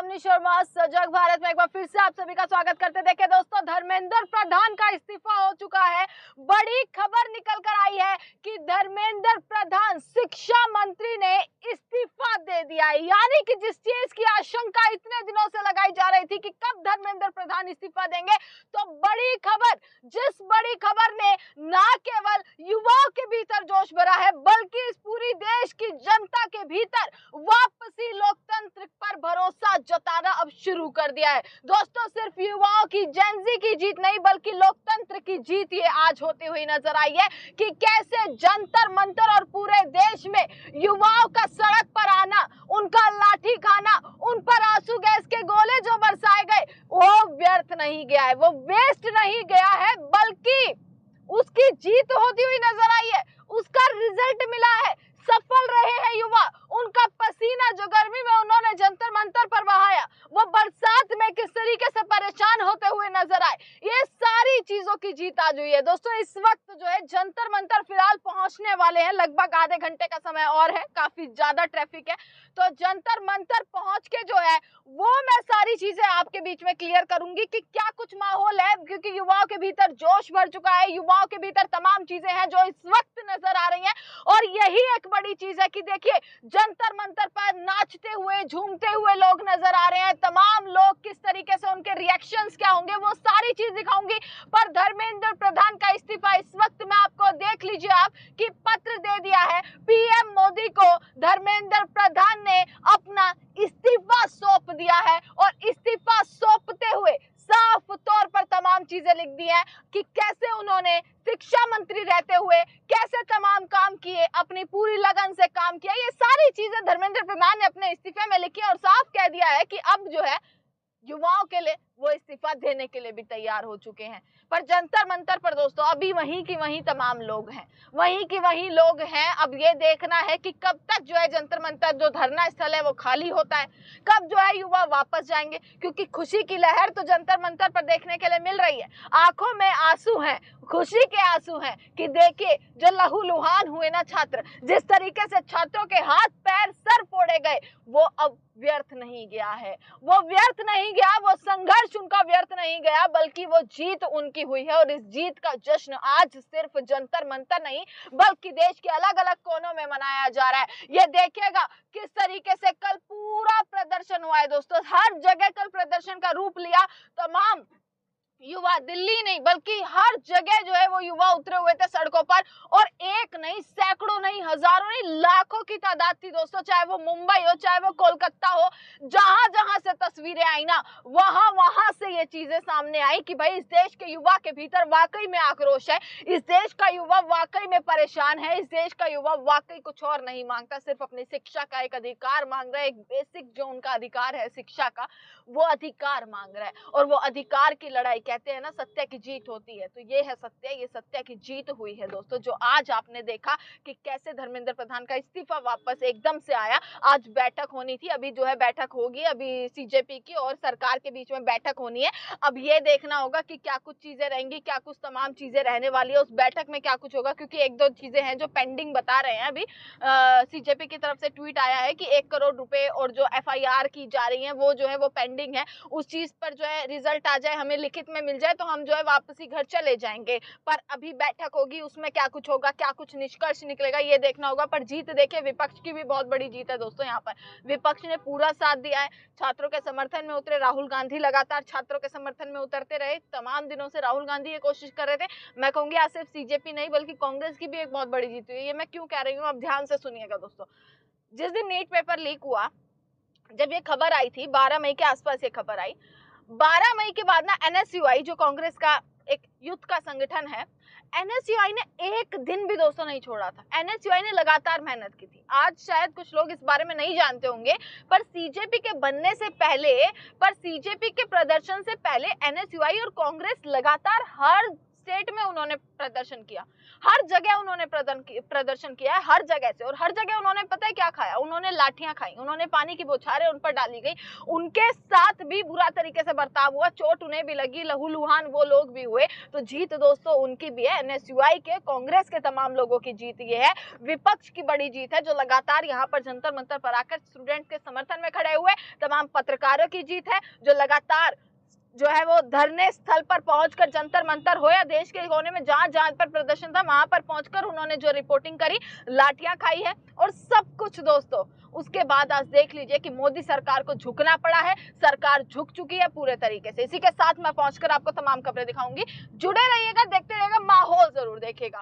अवनी शर्मा सजग भारत में एक बार फिर से आप सभी का स्वागत करते। देखिए दोस्तों, धर्मेंद्र प्रधान का इस्तीफा हो चुका है। बड़ी खबर निकल कर आई है कि धर्मेंद्र प्रधान शिक्षा मंत्री ने इस्तीफा दे दिया है। यानी कि जिस चीज की आशंका इतने दिनों से लगाई जा रही थी कि कब धर्मेंद्र प्रधान इस्तीफा देंगे, तो बड़ी खबर, जिस बड़ी खबर ने ना केवल युवाओं के भीतर जोश भरा है बल्कि इस पूरी देश की जनता के भीतर वापसी लोकतंत्र पर भरोसा जताना अब शुरू कर दिया है। दोस्तों, सिर्फ युवाओं की, जेनजी की जीत नहीं बल्कि लोकतंत्र की जीत ये आज होती हुई नजर आई है कि कैसे जंतर मंतर और पूरे देश में युवाओं का सड़क पर आना, उनका लाठी खाना, उन पर आंसू गैस के गोले जो बरसाए गए वो व्यर्थ नहीं गया है, वो वेस्ट नहीं गया है बल्कि उसकी जीत होती हुई नजर आई है। उसका रिजल्ट मिला है, सफल रहे हैं युवा। उनका पसीना जो गर्मी में उन्होंने जंतर मंतर पर बहाया, वो बरसात में किस तरीके से परेशान होते हुए नजर आए, ये सारी चीजों की जीत आज हुई है। दोस्तों, इस वक्त जो है जंतर मंतर फिलहाल पहुंचने वाले हैं, लगभग आधे घंटे का समय और है, काफी ज्यादा ट्रैफिक है, तो जंतर मंतर पहुंच के जो है वो मैं सारी चीजें आपके बीच में क्लियर करूंगी कि क्या कुछ माहौल है, क्योंकि युवाओं के भीतर जोश भर चुका है, युवाओं के भीतर तमाम चीजें हैं जो इस वक्त नजर आ रही हैं। और यही एक बड़ी चीज है कि देखिए, जंतर मंतर पर नाचते हुए, झूमते हुए लोग नजर आ रहे हैं। तमाम लोग किस तरीके से, उनके रिएक्शंस क्या होंगे, वो सारी चीज दिखाऊंगी। पर धर्मेंद्र प्रधान का इस्तीफा इस वक्त में आपको देख लीजिए आप कि पत्र दे दिया है पीएम मोदी को। धर्मेंद्र प्रधान ने अपना इस्तीफा सौंप दिया है और इस्तीफा सौंपते हुए साफ तौर पर तमाम चीजें लिख दी हैं कि कैसे उन्होंने शिक्षा मंत्री रहते हुए कैसे तमाम काम किए, अपनी पूरी लगन से काम किया। ये सारी चीजें धर्मेंद्र प्रधान ने अपने इस्तीफे में लिखी और साफ कह दिया है कि अब जो है युवाओं के लिए वो इस्तीफा देने के लिए भी तैयार हो चुके हैं। पर जंतर मंतर पर दोस्तों अभी वहीं की वहीं तमाम लोग हैं, वहीं की वहीं लोग हैं। अब ये देखना है कि कब तक जो है जंतर मंतर जो धरना स्थल है वो खाली होता है, कब जो है युवा वापस जाएंगे, क्योंकि खुशी की लहर तो जंतर मंतर पर देखने के लिए मिल रही है। आंखों में आंसू हैं, खुशी के आंसू हैं कि देखिए जो लहूलुहान हुए ना छात्र, जिस तरीके से छात्रों के हाथ पैर सर फोड़े गए, वो अब व्यर्थ नहीं गया है, वो व्यर्थ नहीं गया, वो संघर्ष उनका व्यर्थ नहीं गया बल्कि वो जीत उनकी हुई है। और इस जीत का जश्न आज सिर्फ जंतर मंतर नहीं बल्कि देश के अलग अलग कोनों में मनाया जा रहा है। ये देखिएगा किस तरीके से कल पूरा प्रदर्शन हुआ है दोस्तों, हर जगह कल प्रदर्शन का रूप लिया। तमाम युवा, दिल्ली नहीं बल्कि हर जगह जो है वो युवा उतरे हुए थे सड़कों पर, और एक नहीं, सैकड़ों नहीं, हजारों नहीं, लाखों की तादाद थी दोस्तों। चाहे वो मुंबई हो, चाहे वो कोलकाता हो, जहां जहां से तस्वीरें आई ना, वहां वहां से ये चीजें सामने आई कि भाई इस देश के युवा के भीतर वाकई में आक्रोश है, इस देश का युवा वाकई में परेशान है, इस देश का युवा वाकई कुछ और नहीं मांगता, सिर्फ अपनी शिक्षा का एक अधिकार मांग रहा है। एक बेसिक जो उनका अधिकार है शिक्षा का, वो अधिकार मांग रहा है। और वो अधिकार की लड़ाई, कहते हैं ना सत्य की जीत होती है, तो ये है सत्य, ये सत्य की जीत हुई है दोस्तों। जो आज आपने देखा कि कैसे धर्मेंद्र प्रधान का इस्तीफा वापस एकदम से आया। आज बैठक होनी थी, अभी जो है बैठक होगी, अभी सीजेपी की और सरकार के बीच में बैठक होनी है। अब ये देखना होगा कि क्या कुछ चीजें रहेंगी, क्या कुछ तमाम चीजें रहने वाली है उस बैठक में, क्या कुछ होगा, क्योंकि एक दो चीजें हैं जो पेंडिंग बता रहे हैं। अभी सीजेपी की तरफ से ट्वीट आया है कि 1 करोड़ रुपए और जो एफआईआर की जा रही है वो जो है वो पेंडिंग है, उस चीज पर जो है रिजल्ट आ जाए, हमें लिखित में मिल जाए तो हम जो है वापसी घर चले जाएंगे। पर अभी बैठक होगी, उसमें क्या कुछ होगा, क्या कुछ निष्कर्ष निकलेगा, ये देखना होगा। पर जीत देखिए, विपक्ष की भी बहुत बड़ी जीत है दोस्तों। यहाँ पर विपक्ष ने पूरा साथ दिया है, छात्रों के समर्थन में उतरे। राहुल गांधी लगातार छात्रों के समर्थन में उतरते रहे, तमाम दिनों से राहुल गांधी ये कोशिश कर रहे थे। मैं कहूंगी आज सिर्फ सीजेपी नहीं बल्कि कांग्रेस की भी एक बहुत बड़ी जीत हुई है। ये मैं क्यों कह रही हूँ, अब ध्यान से सुनिएगा दोस्तों। जिस दिन नीट पेपर लीक हुआ, जब ये खबर आई थी 12 मई के आसपास, ये खबर आई 12 मई के बाद ना एनएसयूआई, जो कांग्रेस का एक युद्ध का संगठन है, एनएसयूआई ने एक दिन भी दोस्तों नहीं छोड़ा था। एनएसयूआई ने लगातार मेहनत की थी। आज शायद कुछ लोग इस बारे में नहीं जानते होंगे, पर सीजेपी के बनने से पहले, पर सीजेपी के प्रदर्शन से पहले एनएसयूआई और कांग्रेस लगातार हर स्टेट में उन्होंने प्रदर्शन किया, हर जगह उन्होंने प्रदर्शन किया है, हर जगह से। और हर जगह उन्होंने पता है क्या खाया, उन्होंने लाठियां खाई, उन्होंने पानी की बौछारें उन पर डाली गई, उनके साथ भी बुरा तरीके से बर्ताव हुआ, चोट उन्हें भी लगी, लहूलुहान वो लोग भी हुए। तो जीत दोस्तों उनकी भी है, एनएसयूआई के, कांग्रेस के तमाम लोगों की जीत ये है, विपक्ष की बड़ी जीत है जो लगातार यहाँ पर जंतर मंतर पर आकर स्टूडेंट के समर्थन में खड़े हुए, तमाम पत्रकारों की जीत है जो लगातार जो है वो धरने स्थल पर पहुंचकर, जंतर मंतर हो या देश के कोने में जहां जहां पर प्रदर्शन था वहां पर पहुंचकर उन्होंने जो रिपोर्टिंग करी, लाठियां खाई है और सब कुछ दोस्तों। उसके बाद आज देख लीजिए कि मोदी सरकार को झुकना पड़ा है, सरकार झुक चुकी है पूरे तरीके से। इसी के साथ मैं पहुंचकर आपको तमाम खबरें दिखाऊंगी, जुड़े रहिएगा, देखते रहिएगा, माहौल जरूर देखिएगा।